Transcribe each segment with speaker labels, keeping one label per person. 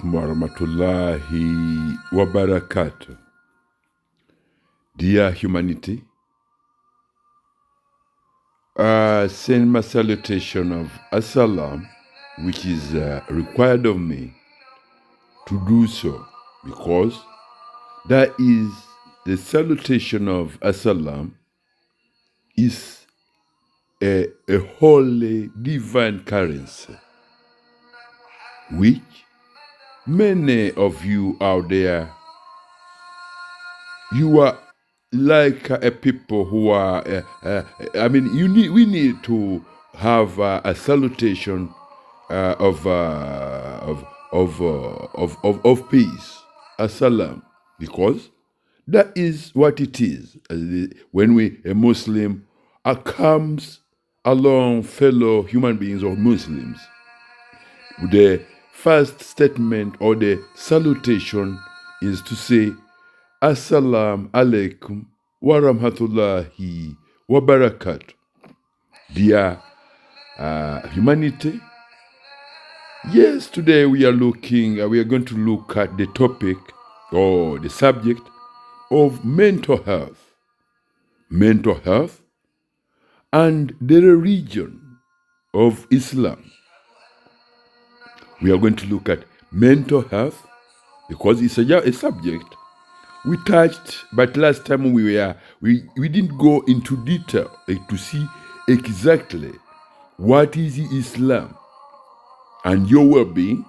Speaker 1: alaikum warahmatullahi wabarakatuh. Dear humanity, send my salutation of Assalam, which is required of me to do so, because that is the salutation of Assalam is a holy divine currency, which many of you out there, you are like a people who are, we need to have a salutation of peace, assalam, because that is what it is. When a Muslim comes along fellow human beings or Muslims, the first statement or the salutation is to say, Assalamu alaikum wa rahmatullahi wa barakatuh. Dear humanity, yes, today we are going to look at the topic or the subject of mental health. Mental health and the religion of Islam. We are going to look at mental health because it's a subject we touched, but last time we didn't go into detail to see exactly what is Islam and your well-being.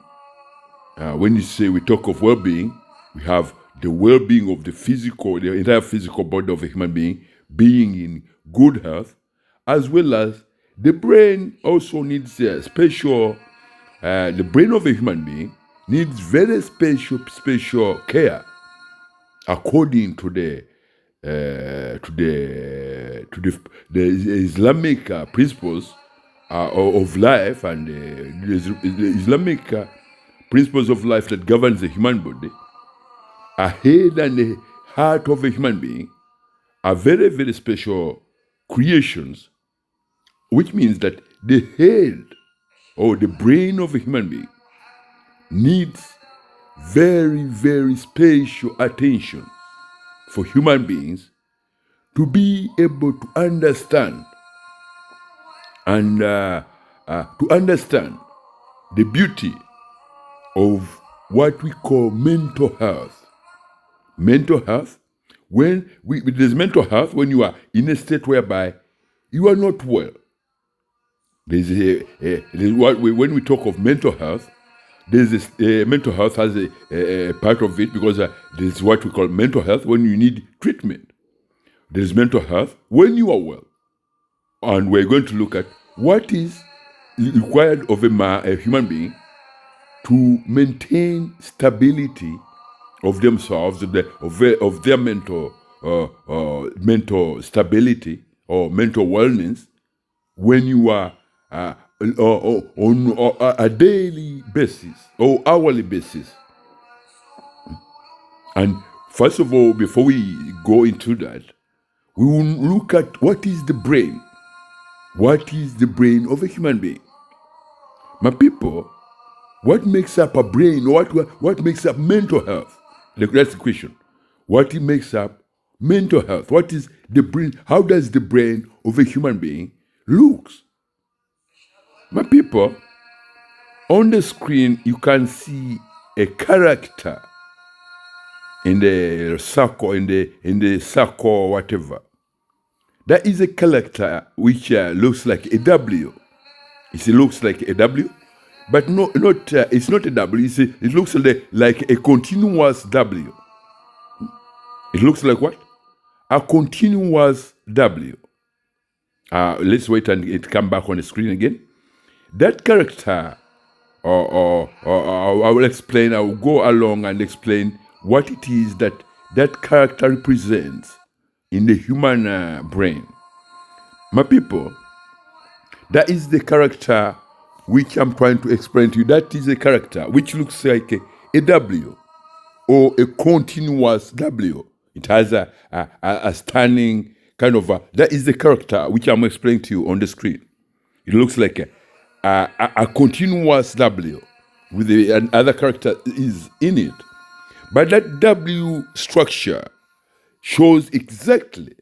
Speaker 1: When we talk of well-being, we have the well-being of the entire physical body of a human being in good health, as well as the brain also needs the brain of a human being needs very special care according to the Islamic principles of life and the Islamic principles of life that governs the human body. A head and the heart of a human being are very, very special creations, which means that the head or the brain of a human being needs very, very special attention for human beings to be able to understand and to understand the beauty of what we call mental health. Mental health, there's mental health when you are in a state whereby you are not well. When we talk of mental health, mental health has a part of it because there's what we call mental health when you need treatment. There's mental health when you are well. And we're going to look at what is required of a human being to maintain stability of themselves, of their mental stability or mental wellness when you are on a daily basis or hourly basis. And first of all, before we go into that, we will look at what is the brain. What is the brain of a human being? My people, what makes up a brain? What makes up mental health? That's the question. What makes up mental health? What is the brain? How does the brain of a human being looks? My people, on the screen you can see a character in the circle, in the circle or whatever. That is a character which looks like a W. It looks like a W, but it's not a W. It looks like a continuous W. It looks like what? A continuous W. Let's wait and it come back on the screen again. That character, I will explain. I will go along and explain what it is that character represents in the human brain. My people, that is the character which I'm trying to explain to you. That is a character which looks like a W or a continuous W. It has a standing kind of that is the character which I'm explaining to you on the screen. It looks like a continuous W. with another character is in it. But that W structure shows exactly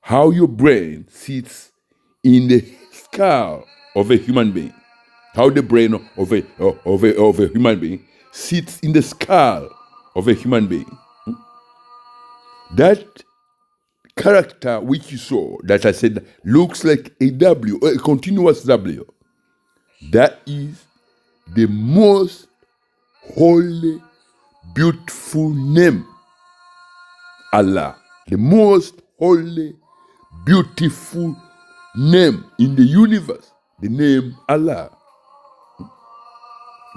Speaker 1: how your brain sits in the skull of a human being. How the brain of a human being sits in the skull of a human being. That character which you saw, that I said looks like a W, a continuous W, that is the most holy, beautiful name, Allah. The most holy, beautiful name in the universe, the name Allah.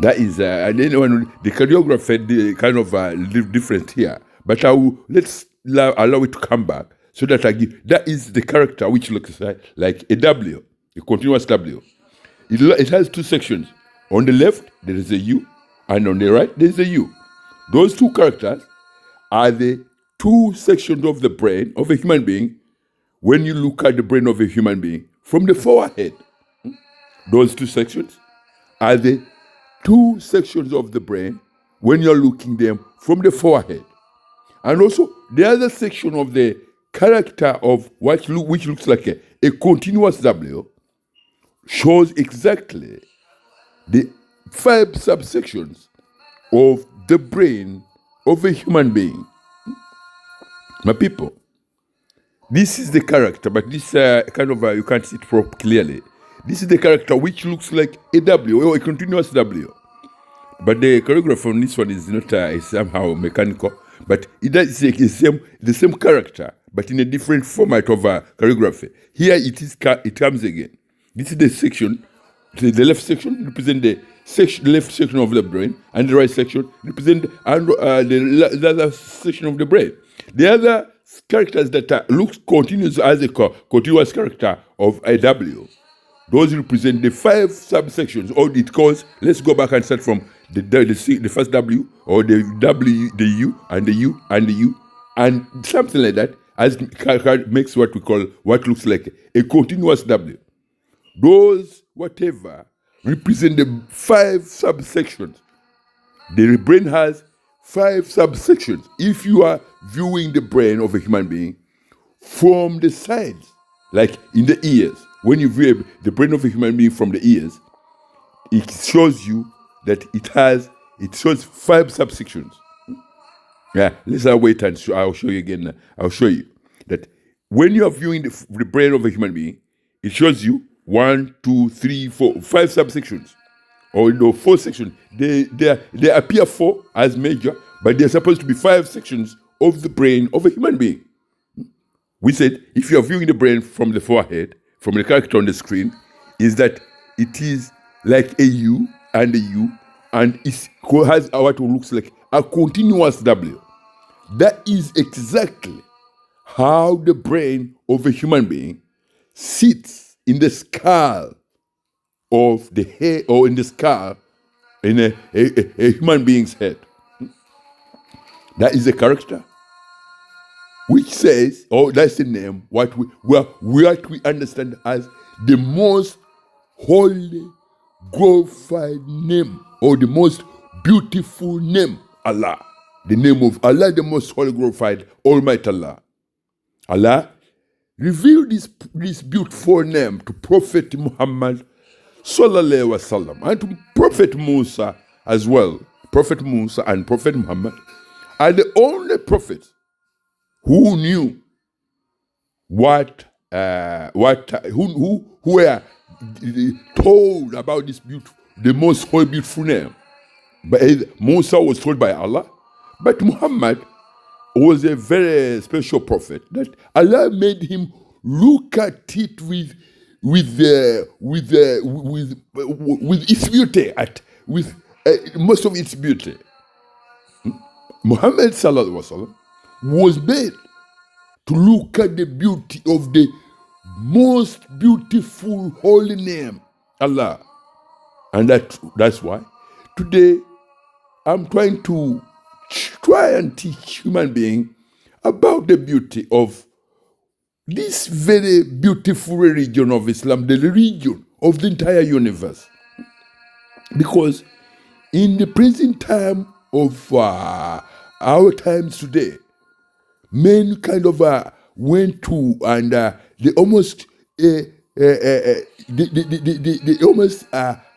Speaker 1: That is, I don't know, the choreographer the kind of different here, but let's allow it to come back so that that is the character which looks like a W, a continuous W. It has two sections. On the left, there is a U, and on the right, there is a U. Those two characters are the two sections of the brain of a human being when you look at the brain of a human being from the forehead. Those two sections are the two sections of the brain when you're looking them from the forehead. And also, the other section of the character of which looks like a continuous W shows exactly the 5 subsections of the brain of a human being. My people, this is the character, but this you can't see it clearly. This is the character which looks like a W or a continuous W. But the choreography on this one is not somehow mechanical, but it is the same character, but in a different format of choreography. Here it comes again. This is the section. The left section represents the left section of the brain, and the right section represents the other section of the brain. The other characters that looks continuous as a continuous character of a W, those represent the 5 subsections, or it calls. Let's go back and start from the first W, or the W, the U, and the U, and the U, and something like that, as makes what we call what looks like a continuous W. Those whatever represent the 5 subsections. The brain has 5 subsections. If you are viewing the brain of a human being from the sides, like in the ears, when you view the brain of a human being from the ears, it shows you that it shows 5 subsections. Yeah, let's wait and I'll show you again. I'll show you that when you are viewing the brain of a human being, it shows you 1, 2, 3, 4, 5 subsections, or 4 sections. They appear 4 as major, but they're supposed to be 5 sections of the brain of a human being. We said if you are viewing the brain from the forehead, from the character on the screen, is that it is like a U and a U, and it has what looks like a continuous W. That is exactly how the brain of a human being sits in the skull of the head, or in the skull in a human being's head. That is a character which says, or that's the name, what we understand as the most holy, glorified name, or the most beautiful name, Allah. The name of Allah, the most holy, glorified, Almighty Allah. Allah revealed this beautiful name to Prophet Muhammad Sallallahu Alaihi Wasallam, and to Prophet Musa as well. Prophet Musa and Prophet Muhammad are the only prophets who knew who were told about this beautiful, the most holy, beautiful name. But Musa was told by Allah, but Muhammad was a very special prophet that Allah made him look at it with its beauty, with most of its beauty. Muhammad Sallallahu Alaihi Wasallam was made to look at the beauty of the most beautiful holy name, Allah. And that's why today I'm trying and teach human beings about the beauty of this very beautiful religion of Islam, the religion of the entire universe. Because In the present time of our times today, men kind of went to and they almost they almost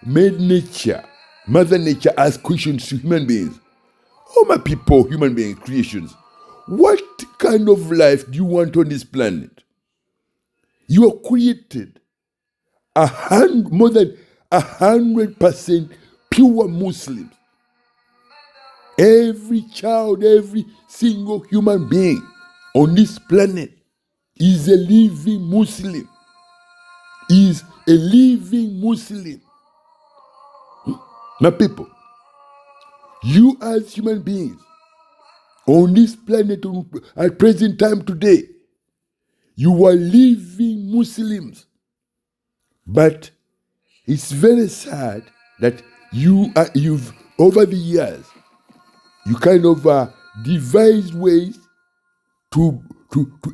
Speaker 1: made nature, Mother Nature, as questions to human beings. Oh, my people, human being creations, what kind of life do you want on this planet? You are created more than 100% pure Muslims. Every child, every single human being on this planet is a living Muslim. Is a living Muslim. My people, you as human beings on this planet at present time today, you are living Muslims. But it's very sad that you've over the years, you kind of devised ways to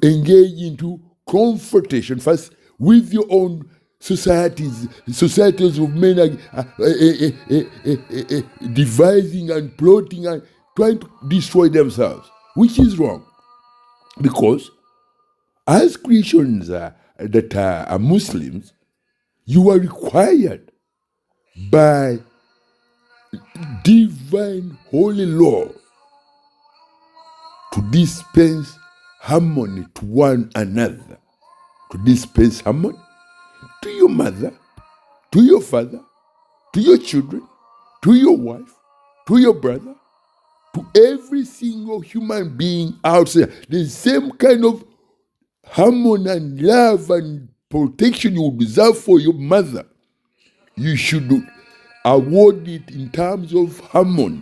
Speaker 1: engage into confrontation first with your own societies of men devising and plotting and trying to destroy themselves, which is wrong. Because as Christians that are Muslims, you are required by divine holy law to dispense harmony to one another, to dispense harmony to your mother, to your father, to your children, to your wife, to your brother, to every single human being out there. The same kind of harmony and love and protection you deserve for your mother, you should award it in terms of harmony,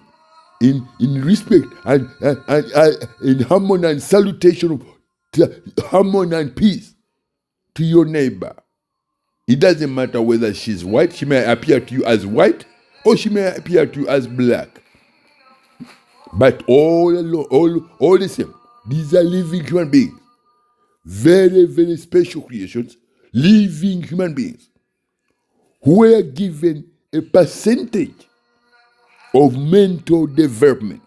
Speaker 1: in respect and in harmony and salutation of harmony and peace to your neighbor. It doesn't matter whether she's white. She may appear to you as white or she may appear to you as black. But all the same, these are living human beings. Very, very special creations, living human beings who were given a percentage of mental development.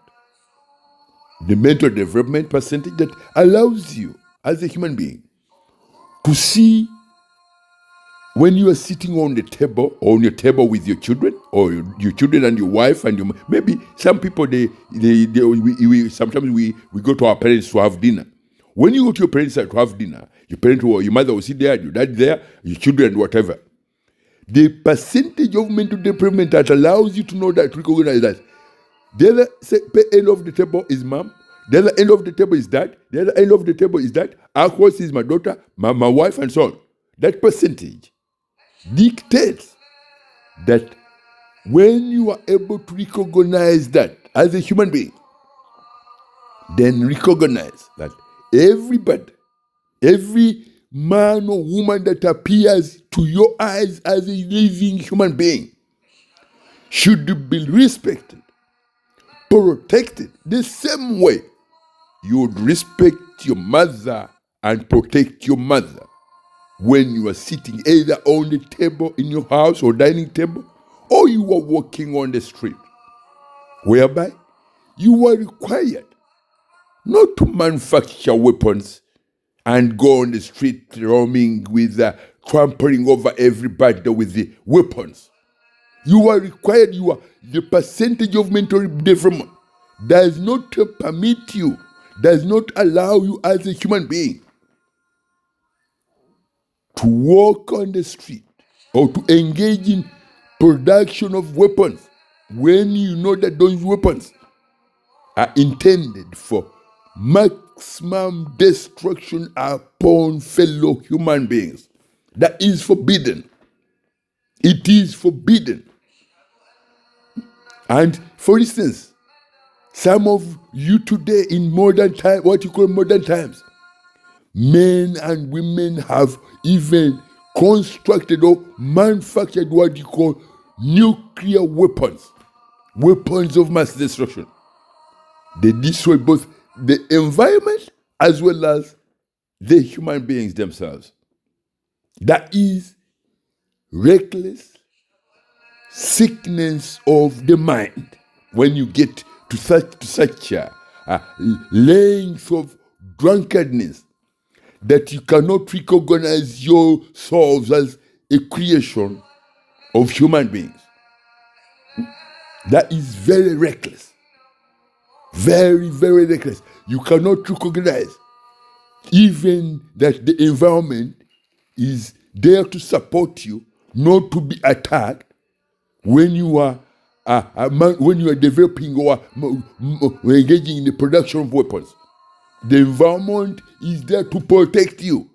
Speaker 1: The mental development percentage that allows you as a human being to see when you are sitting on the table or on your table with your children or your children and your wife and maybe some people sometimes we go to our parents to have dinner. When you go to your parents to have dinner, your mother will sit there, your dad there, your children, whatever. The percentage of mental development that allows you to know that, recognize that. The other end of the table is mom. The other end of the table is dad. The other end of the table is dad. Across is my daughter, my wife, and so on. That percentage dictates that when you are able to recognize that as a human being, then recognize that everybody, every man or woman that appears to your eyes as a living human being should be respected, protected the same way you would respect your mother and protect your mother when you are sitting either on the table in your house or dining table or you are walking on the street, whereby you are required not to manufacture weapons and go on the street roaming with trampling over everybody with the weapons. You are required, the percentage of mental development does not permit you, does not allow you as a human being to walk on the street or to engage in production of weapons when you know that those weapons are intended for maximum destruction upon fellow human beings. That is forbidden. It is forbidden. And for instance, some of you today in modern time, what you call modern times, men and women have even constructed or manufactured what you call nuclear weapons, weapons of mass destruction. They destroy both the environment as well as the human beings themselves. That is reckless, sickness of the mind when you get to such length of drunkenness that you cannot recognize yourselves as a creation of human beings. That is very reckless. Very, very reckless. You cannot recognize even that the environment is there to support you, not to be attacked when you are developing or engaging in the production of weapons. The environment is there to protect you,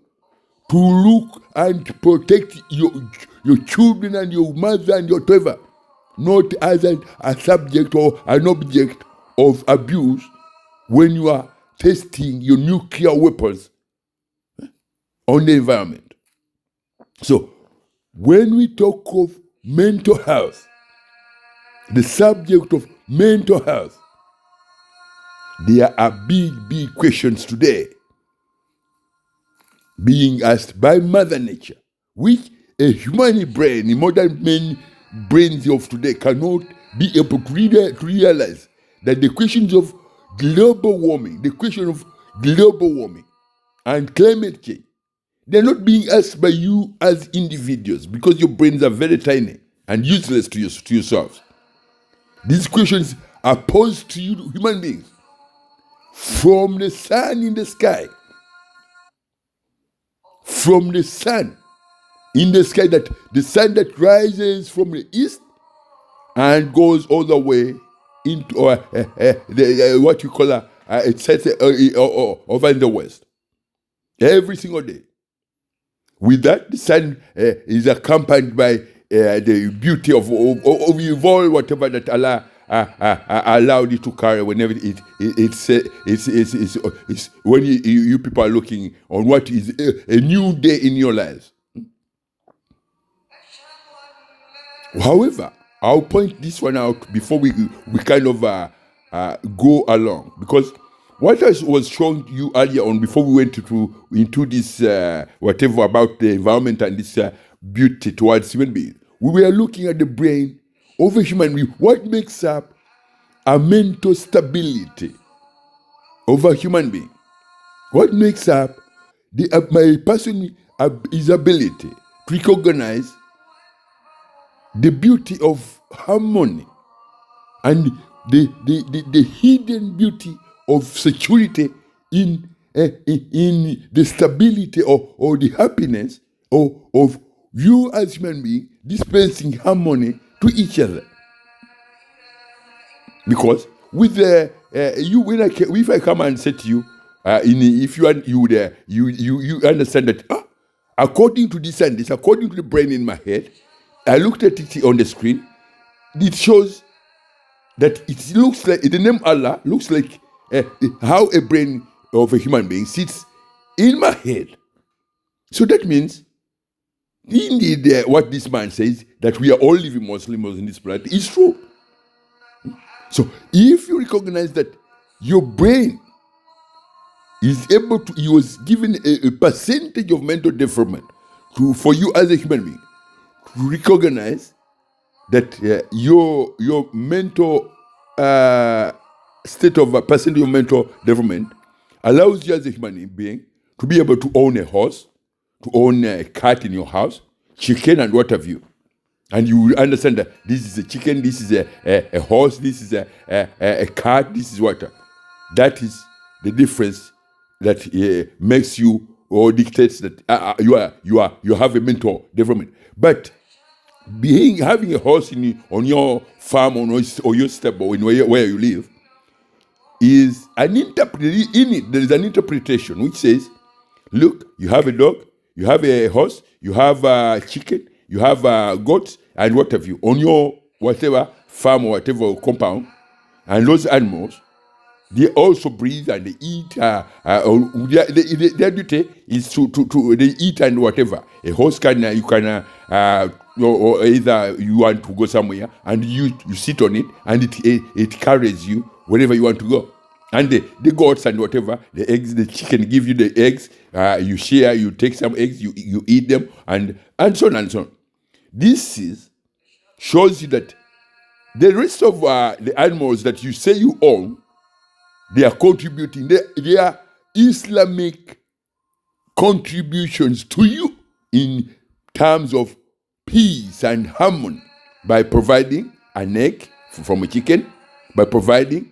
Speaker 1: to look and protect your children and your mother and your whatever, not as a subject or an object of abuse when you are testing your nuclear weapons on the environment. So, when we talk of mental health, the subject of mental health, there are big questions today being asked by Mother Nature, which a human brain, the modern brains of today cannot be able to realize that the questions of global warming and climate change, they're not being asked by you as individuals because your brains are very tiny and useless to yourselves. These questions are posed to you, human beings, from the sun in the sky. From the sun in the sky, that the sun that rises from the east and goes all the way into what you call it sets over in the west every single day. With that, the sun is accompanied by the beauty of all whatever that Allah allowed it to carry. Whenever it's when you people are looking on what is a new day in your lives. However, I'll point this one out before we kind of go along, because what I was showing you earlier on before we went into this whatever about the environment and this beauty towards human beings, we were looking at the brain of a human being. What makes up a mental stability of a human being? What makes up my person's ability to recognize the beauty of harmony and the hidden beauty of security in the stability or the happiness of you as human being dispensing harmony to each other? Because with if I come and say to you, if you understand that according to this and this, according to the brain in my head, I looked at it on the screen. It shows that it looks like the name Allah looks like how a brain of a human being sits in my head. So that means, indeed, what this man says, that we are all living Muslims in this planet, is true. So if you recognize that your brain is able to, he was given a percentage of mental development for you as a human being, to recognize that your mental state of a percentage of mental development allows you as a human being to be able to own a horse, to own a cat in your house, chicken and what have you. And you will understand that this is a chicken, this is a horse, this is a cat, this is what. That is the difference that makes you or dictates that you have a mental development. But having a horse on your farm or your step or where you live is an interpretation. In it, there is an interpretation which says, look, you have a dog, you have a horse, you have a chicken, you have goats and what have you on your whatever farm or whatever compound, and those animals, they also breathe and they eat. Their duty is to they eat and whatever. A horse or either you want to go somewhere and you sit on it and it carries you wherever you want to go. And the goats and whatever, the eggs, the chicken give you the eggs. You share, you take some eggs, you eat them, and so on and so on. This is shows you that the rest of the animals that you say you own, they are contributing. They are Islamic contributions to you in terms of peace and harmony by providing an egg from a chicken, by providing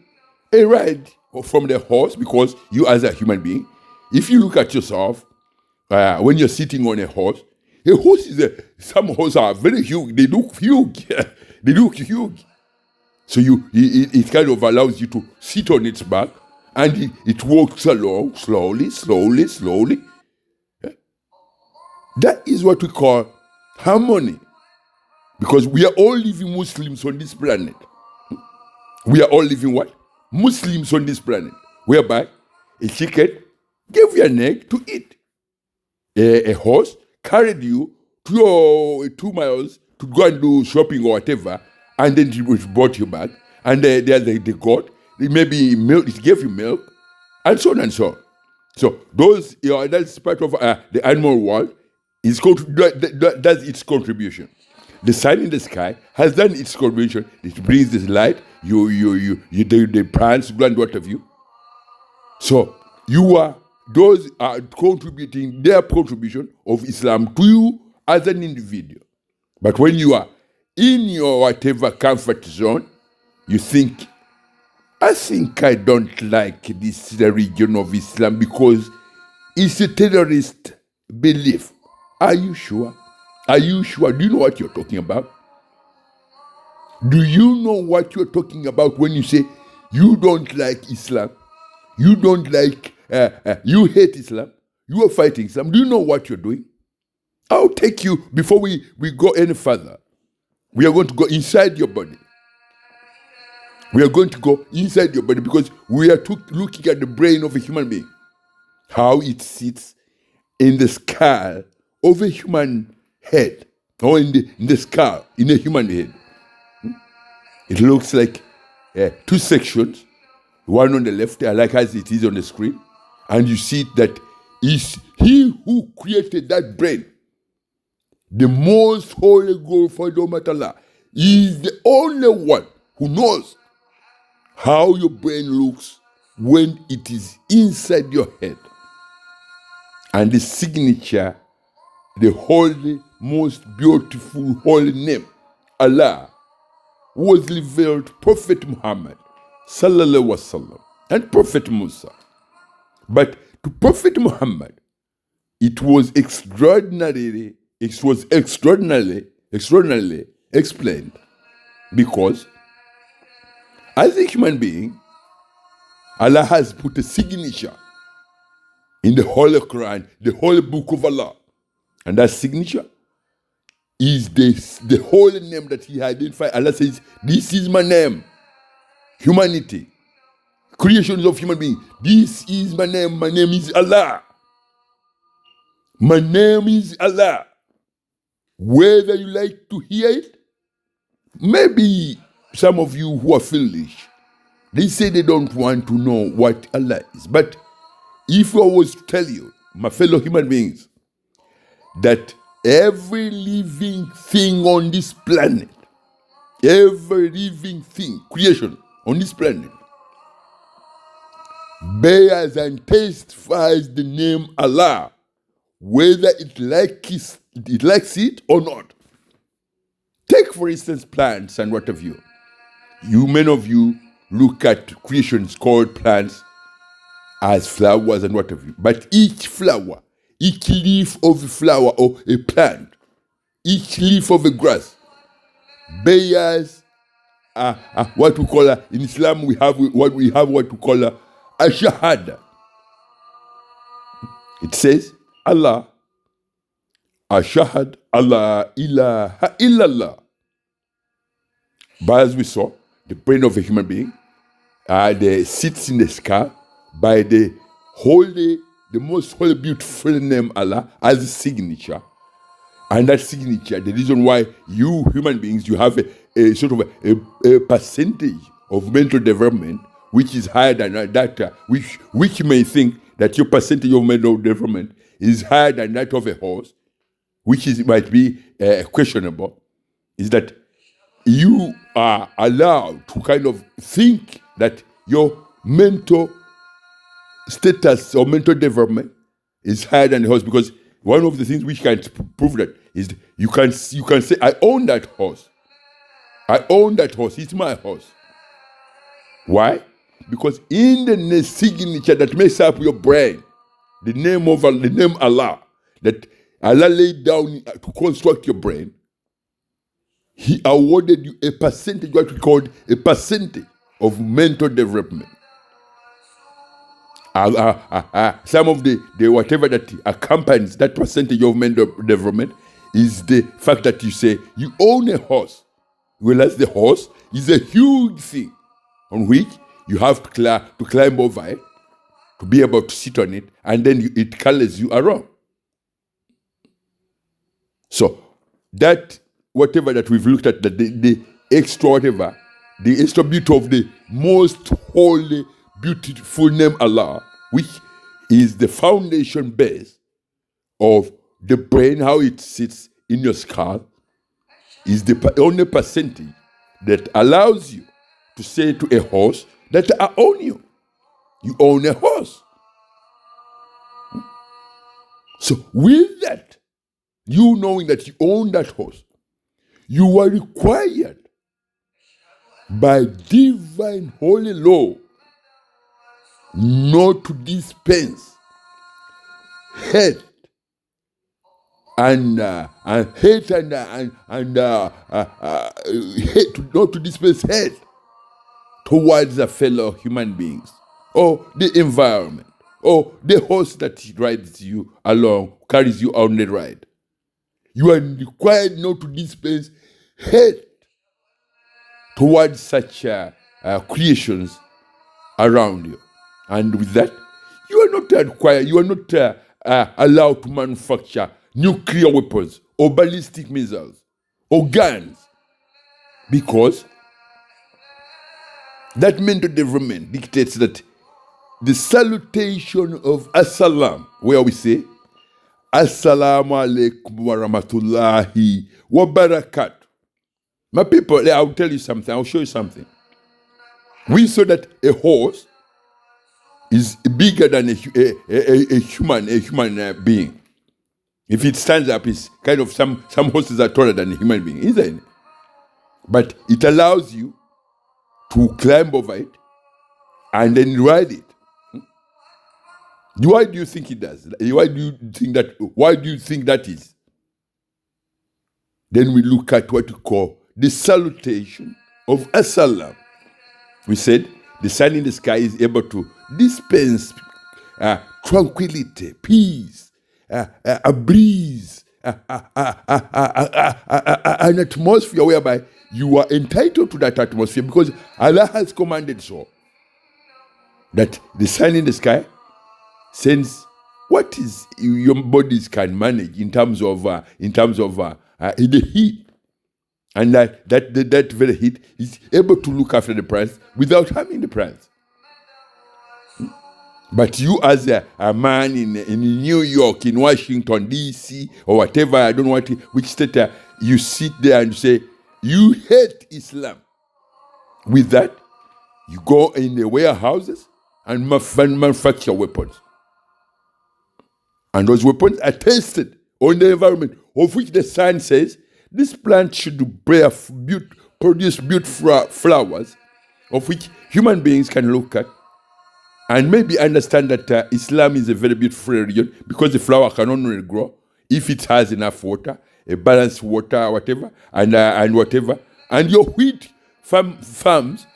Speaker 1: a ride from the horse, because you as a human being, if you look at yourself, when you're sitting on a horse is some horses are very huge. They look huge. They look huge. So it kind of allows you to sit on its back, and it walks along slowly. That is what we call harmony, because we are all living Muslims on this planet. We are all living what? Muslims on this planet, whereby a chicken gave you an egg to eat. A horse carried you to your 2 miles to go and do shopping or whatever, and then it brought you back. And there's the goat, maybe milk, it gave you milk, and so on and so on. So those, that's part of the animal world. Does its contribution. The sun in the sky has done its contribution. It brings this light. The plants, and what have you. So those are contributing their contribution of Islam to you as an individual. But when you are in your whatever comfort zone, you think, I think I don't like this religion of Islam because it's a terrorist belief. Are you sure? Are you sure? Do you know what you're talking about? Do you know what you're talking about when you say you don't like Islam? You don't like, you hate Islam? You are fighting Islam? Do you know what you're doing? I'll take you, before we go any further, we are going to go inside your body. We are going to go inside your body because we are looking at the brain of a human being. How it sits in the skull of a human head, or in the skull, in a human head. It looks like 2 sections, one on the left, like as it is on the screen, and you see that is he who created that brain, the most holy God for Allah, is the only one who knows how your brain looks when it is inside your head. And the signature, the holy, most beautiful holy name, Allah, was revealed Prophet Muhammad sallallahu alaihi wasallam and Prophet Musa. But to Prophet Muhammad, it was extraordinarily explained, because as a human being, Allah has put a signature in the Holy Quran, the Holy Book of Allah. And that signature is the holy name that He identified. Allah says, this is my name. Humanity, creations of human beings. This is my name. My name is Allah. My name is Allah. Whether you like to hear it, maybe some of you who are foolish, they say they don't want to know what Allah is. But if I was to tell you, my fellow human beings, that every living thing on this planet, every living thing, creation on this planet, bears and testifies the name Allah, whether it likes it or not. Take, for instance, plants and what have you. Many of you look at creations called plants as flowers and what have you. But each flower, each leaf of a flower or a plant, each leaf of a grass bears what we call in Islam we have what we call a shahada. It says Allah, ashahad Allah ilaha illallah. But as we saw, the brain of a human being sits in the skull by the most holy, beautiful name Allah as a signature. And that signature, the reason why you human beings, you have a sort of a percentage of mental development which is higher than that, which you may think that your percentage of mental development is higher than that of a horse, which might be questionable, is that you are allowed to kind of think that your mental status or mental development is higher than the horse, because one of the things which can prove that is you can say, I own that horse. I own that horse. It's my horse. Why? Because in the signature that makes up your brain, the name Allah, that Allah laid down to construct your brain, He awarded you a percentage, what we call a percentage of mental development. Some of the whatever that accompanies that percentage of mental development is the fact that you say you own a horse, whereas the horse is a huge thing on which you have to climb over it, to be able to sit on it, and then it colors you around. So that whatever that we've looked at, the extra whatever, the extra beauty of the most holy, beautiful name Allah, which is the foundation base of the brain, how it sits in your skull, is the only percentage that allows you to say to a horse that I own you. You own a horse. So with that, you knowing that you own that horse, you are required by divine holy law not to dispense hate and hate not to dispense hate towards the fellow human beings, or the environment, or the horse that rides you along, carries you on the ride. You are required not to dispense hate towards such creations around you. And with that, you are not required, you are not allowed to manufacture nuclear weapons or ballistic missiles or guns, because that mental development dictates that the salutation of Assalam, where we say, Assalamu alaikum wa rahmatullahi wa barakatuh. My people, I'll tell you something, I'll show you something. We saw that a horse is bigger than a human being. If it stands up, it's kind of some horses are taller than a human being, isn't it? But it allows you to climb over it and then ride it. Why do you think it does? Why do you think that is? Then we look at what we call the salutation of Assalam. We said the sun in the sky is able to dispense tranquility, peace, a breeze, an atmosphere whereby you are entitled to that atmosphere because Allah has commanded so. That the sun in the sky sends what is your bodies can manage in terms of the heat, and that very heat is able to look after the plants without harming the plants. But you as a man in New York, in Washington, D.C., or whatever, I don't know which state, you sit there and say, you hate Islam. With that, you go in the warehouses and manufacture weapons. And those weapons are tested on the environment, of which the sun says, this plant should produce beautiful flowers, of which human beings can look at, and maybe understand that Islam is a very beautiful religion because the flower can only grow if it has enough water, a balanced water, whatever, and whatever. And your wheat farms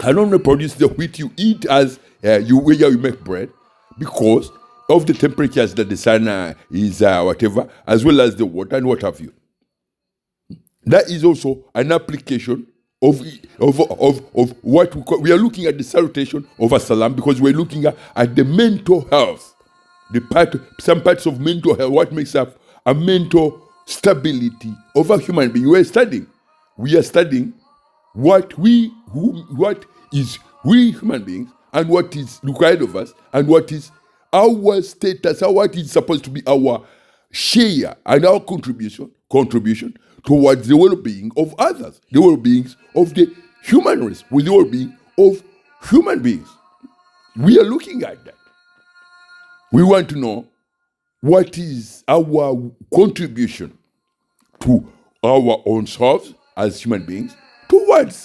Speaker 1: can only produce the wheat you eat as where you make bread, because of the temperatures that the sun is whatever, as well as the water and what have you. That is also an application of what we are looking at the salutation of Assalam, because we're looking at the mental health, some parts of mental health, what makes up a mental stability of a human being. We are studying what is we human beings, and what is required of us, and what is our status, and what is supposed to be our share and our contribution contribution towards the well-being of others, the well-being of the human race, with the well-being of human beings. We are looking at that. We want to know what is our contribution to our own selves as human beings, towards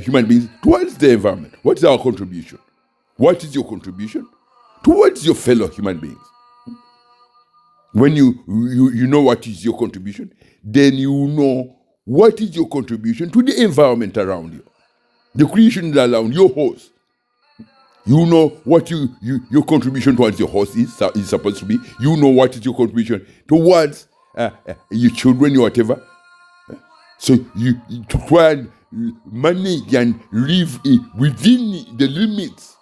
Speaker 1: human beings, towards the environment. What is our contribution? What is your contribution towards your fellow human beings? When you know what is your contribution, then you know what is your contribution to the environment around you, the creation around your host. You know what your contribution towards your host is supposed to be. You know what is your contribution towards your children or whatever. So you to try and manage and live within the limits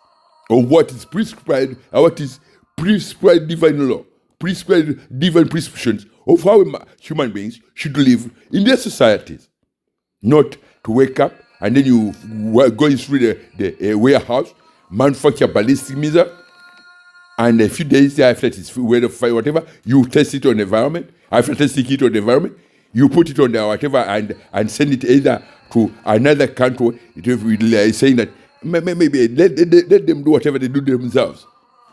Speaker 1: of what is prescribed, what is prescribed divine law, prescribed divine prescriptions of how human beings should live in their societies. Not to wake up and then you were going through the warehouse, manufacture ballistic missile, and a few days after it is weather fire, whatever, you test it on the environment. After testing it on the environment, you put it on the whatever and send it either to another country, saying that maybe let them do whatever they do themselves.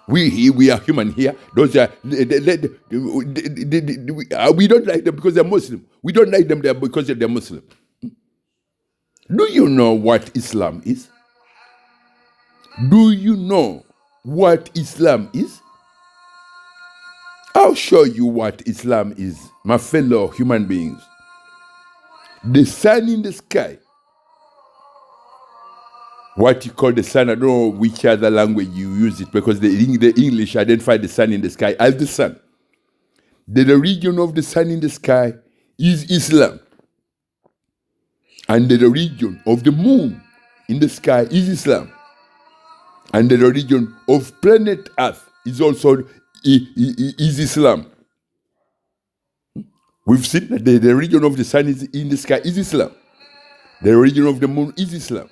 Speaker 1: We are human here. Those are we don't like them because they're Muslim. We don't like them there because they're Muslim. Do you know what Islam is? Do you know what Islam is? I'll show you what Islam is, my fellow human beings. The sun in the sky. What you call the sun, I don't know which other language you use it, because the English identify the sun in the sky as the sun. The region of the sun in the sky is Islam. And the region of the moon in the sky is Islam. And the region of planet Earth is also is Islam. We've seen that the region of the sun is in the sky is Islam. The region of the moon is Islam.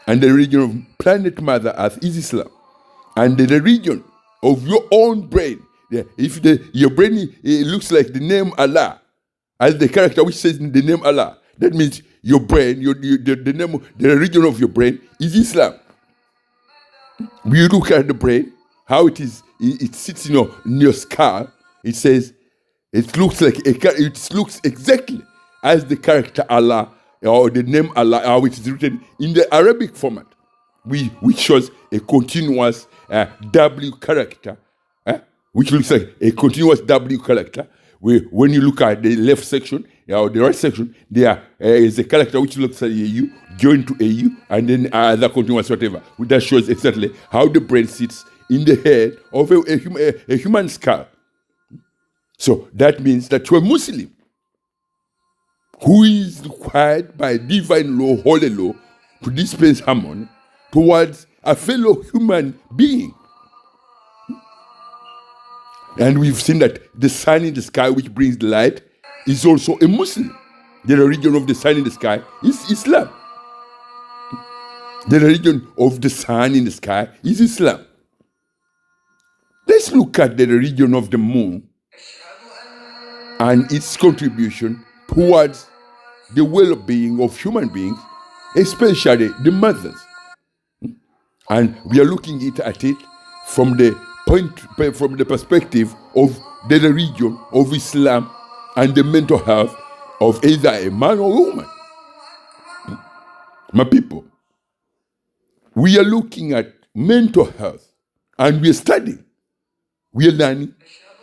Speaker 1: And the region of planet Mother Earth is Islam. And the region of your own brain, if your brain looks like the name Allah, as the character which says the name Allah, that means your brain, the region of your brain is Islam. We look at the brain, how it sits in your skull. It says it looks exactly as the character Allah or the name Allah, which is written in the Arabic format, which shows a continuous W character, which looks like a continuous W character. When you look at the left section or the right section, there is a character which looks like a U joined to a U, and then other continuous whatever. That shows exactly how the brain sits in the head of a human skull. So that means that you're a Muslim who is required by divine law, holy law, to dispense harmony towards a fellow human being. And we've seen that the sun in the sky, which brings light, is also a Muslim. The religion of the sun in the sky is Islam. The religion of the sun in the sky is Islam. Let's look at the religion of the moon and its contribution towards the well-being of human beings, especially the mothers. And we are looking at it from the perspective of the religion of Islam and the mental health of either a man or a woman. My people, we are looking at mental health and we are studying. We are learning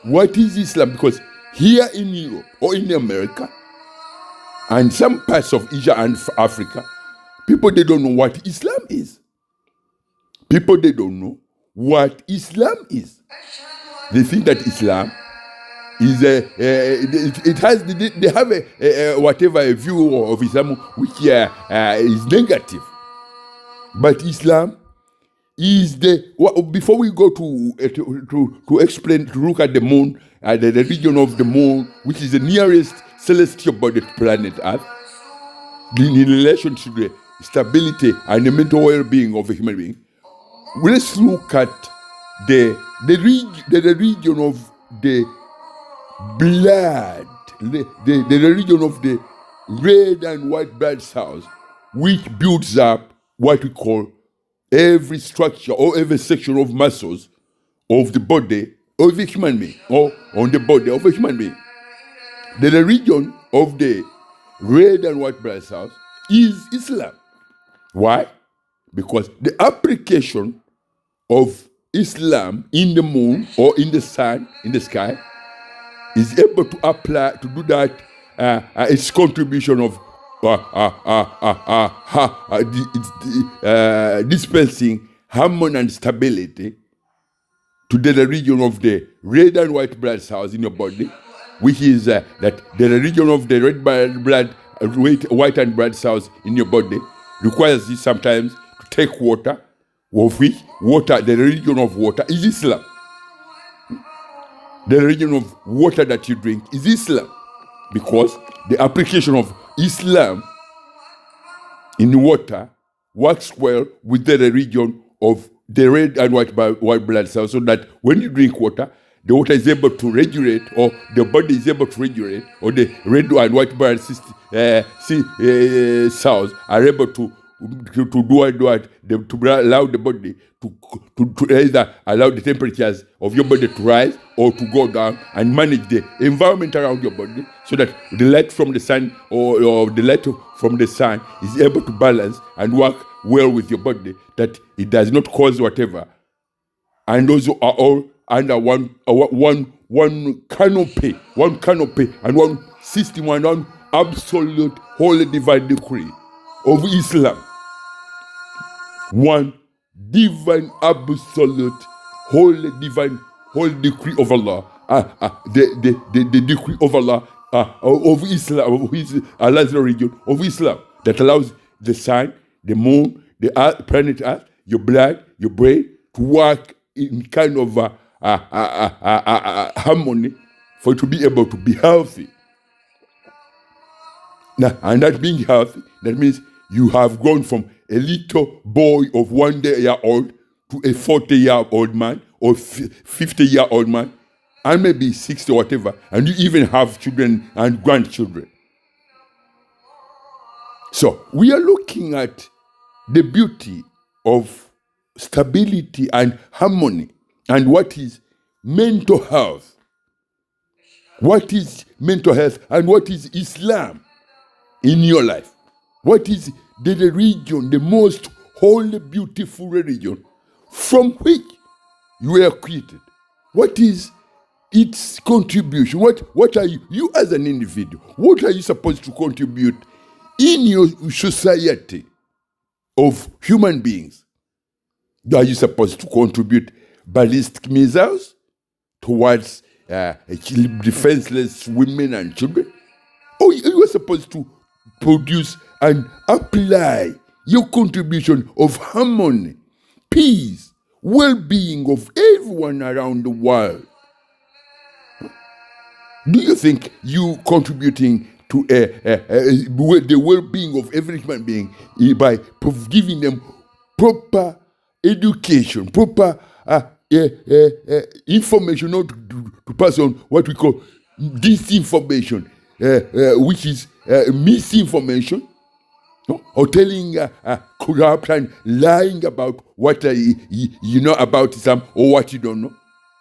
Speaker 1: what is Islam, because here in Europe or in America and some parts of Asia and Africa, people, they don't know what Islam is. People, they don't know what Islam is. They think that Islam is they have a view of Islam which is negative. But Islam is before we go to explain, to look at the moon, the region of the moon, which is the nearest celestial body to planet Earth, in relation to the stability and the mental well-being of a human being, let's look at the region of the blood, the religion of the red and white blood cells, which builds up what we call every structure or every section of muscles of the body of a human being, or on the body of a human being. The religion of the red and white blood cells is Islam. Why? Because the application of Islam in the moon or in the sun, in the sky, is able to apply to do that. Its contribution of dispensing harmony and stability to the region of the red and white blood cells in your body, which is that the region of the white and blood cells in your body requires you sometimes to take water, of which water, the religion of water is Islam. The religion of water that you drink is Islam, because the application of Islam in water works well with the religion of the red and white blood cells, so that when you drink water, the water is able to regulate, or the body is able to regulate, or the red and white blood cells are able to allow the body to either allow the temperatures of your body to rise or to go down, and manage the environment around your body, so that the light from the sun or the light from the sun is able to balance and work well with your body, that it does not cause whatever. And those are all under one canopy, and one system, and one absolute holy divine decree of Islam. One divine, absolute, holy decree of Allah, the decree of Allah, of Islam, of Allah's religion of Islam, that allows the sun, the moon, the earth, planet Earth, your blood, your brain to work in kind of harmony for it to be able to be healthy. Now, and that being healthy, that means you have gone from a little boy of 1 year old to a 40-year-old man or 50-year-old man, and maybe 60 or whatever, and you even have children and grandchildren. So we are looking at the beauty of stability and harmony, and what is mental health. What is mental health, and what is Islam in your life? What is the religion, the most holy, beautiful religion from which you were created? What is its contribution? What are you as an individual? What are you supposed to contribute in your society of human beings? Are you supposed to contribute ballistic missiles towards defenseless women and children? Or you are supposed to produce and apply your contribution of harmony, peace, well-being of everyone around the world? Do you think you contributing to the well-being of every human being by giving them proper education, proper information, not to pass on what we call disinformation, which is misinformation, or telling corrupt and lying about what you know about Islam or what you don't know,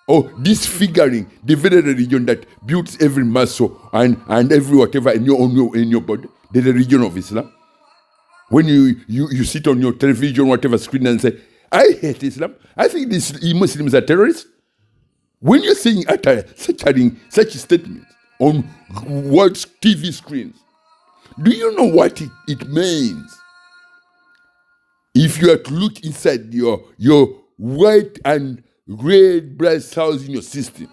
Speaker 1: or disfiguring the very religion that builds every muscle and every whatever in your body, the religion of Islam. When you sit on your television, whatever screen, and say, I hate Islam, I think these Muslims are terrorists. When you're saying such statements on world TV screens, do you know what it means? If you are to look inside your white and red blood cells in your system,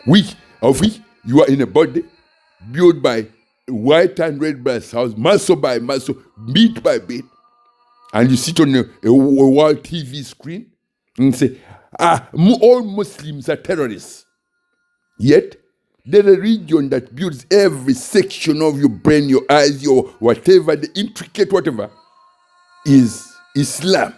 Speaker 1: which you are in a body built by white and red blood cells, muscle by muscle, bit by bit, and you sit on a world TV screen and say, all Muslims are terrorists. Yet, the religion that builds every section of your brain, your eyes, your whatever, the intricate whatever, is Islam.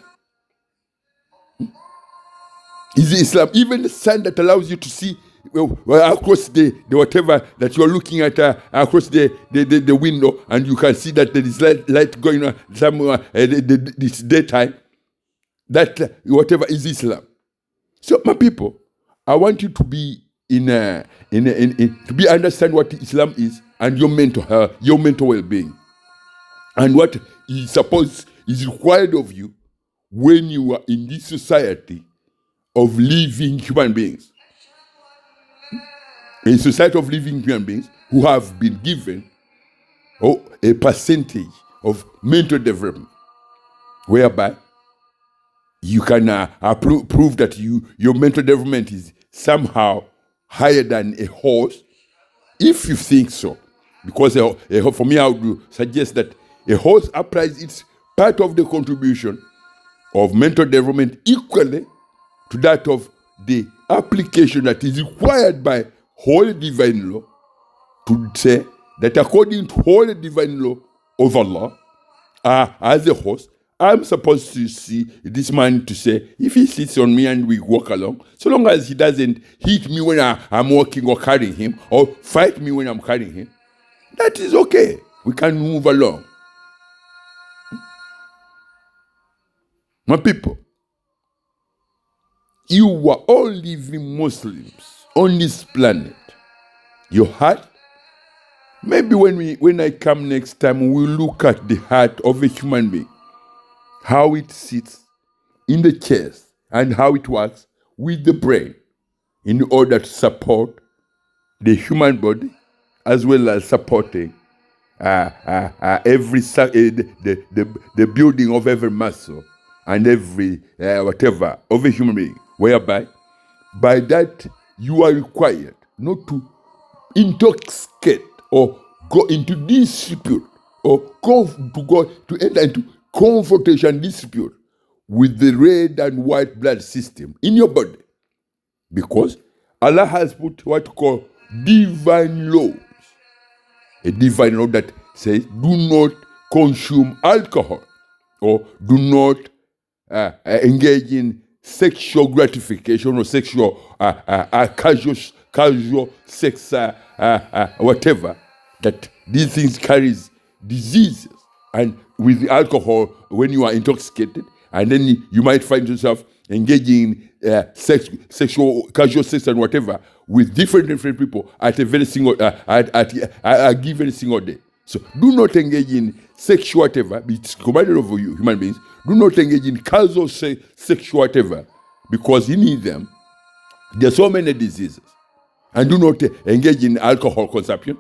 Speaker 1: Is Islam. Even the sun that allows you to see across the whatever that you're looking at across the window, and you can see that there is light going on somewhere. This daytime. That whatever is Islam. So my people, I want you to be to be understand what Islam is and your mental well-being, and what is required of you when you are in this society of living human beings. A society of living human beings who have been given a percentage of mental development, whereby you can prove that your mental development is somehow higher than a horse, if you think so. Because for me, I would suggest that a horse applies its part of the contribution of mental development equally to that of the application that is required by Holy Divine Law, to say that according to Holy Divine Law of Allah, as a horse, I'm supposed to see this man to say, if he sits on me and we walk along, so long as he doesn't hit me when I'm walking or carrying him, or fight me when I'm carrying him, that is okay. We can move along. My people, you are all living Muslims on this planet. Your heart, maybe when I come next time, we'll look at the heart of a human being, how it sits in the chest and how it works with the brain in order to support the human body, as well as supporting every the building of every muscle and every whatever of a human being, whereby by that you are required not to intoxicate or go into dispute or to enter into confrontation dispute with the red and white blood system in your body, because Allah has put what you call divine laws. A divine law that says do not consume alcohol, or do not engage in sexual gratification or sexual casual sex, whatever, that these things carries diseases. And with alcohol, when you are intoxicated, and then you might find yourself engaging in sexual casual sex and whatever with different people at a very single at a given single day. So do not engage in sexual whatever. It's commanded of you, human beings. Do not engage in casual sexual whatever, because in them there are so many diseases. And do not engage in alcohol consumption.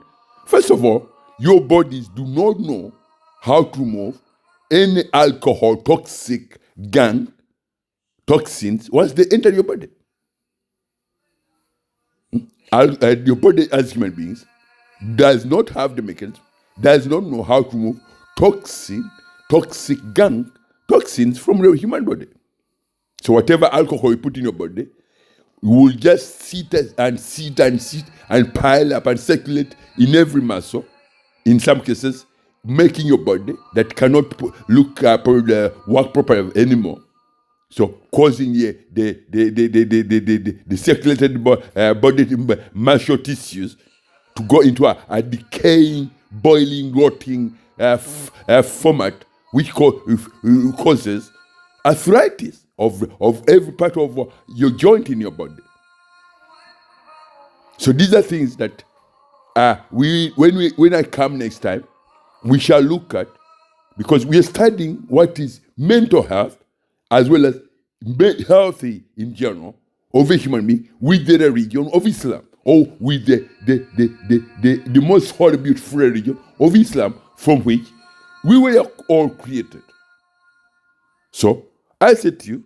Speaker 1: First of all, your bodies do not know how to remove any alcohol toxins once they enter your body. Your body as human beings does not have the mechanism, does not know how to remove toxins from the human body. So whatever alcohol you put in your body, you will just sit and pile up and circulate in every muscle, in some cases making your body that cannot work properly anymore. So causing the circulated body muscle tissues to go into a decaying, boiling, rotting format, which causes arthritis of every part of your joint in your body. So these are things that when I come next time, we shall look at, because we are studying what is mental health as well as healthy in general of a human being with the religion of Islam, or with the most holy, beautiful religion of Islam, from which we were all created. So I say to you,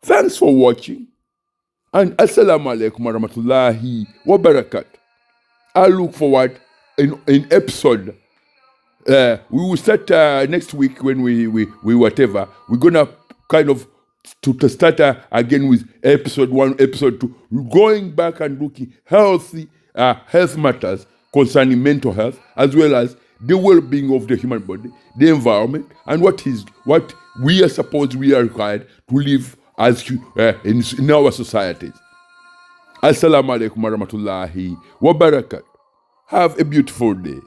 Speaker 1: thanks for watching, and assalamu alaikum wa rahmatullahi wa barakatuh. I look forward in episode. We will start next week when we whatever. We're gonna kind of to start again with episode 1, episode 2, going back and looking health matters concerning mental health, as well as the well-being of the human body, the environment, and what we are required to live as in our societies. Assalamu alaikum warahmatullahi wabarakatuh. Have a beautiful day.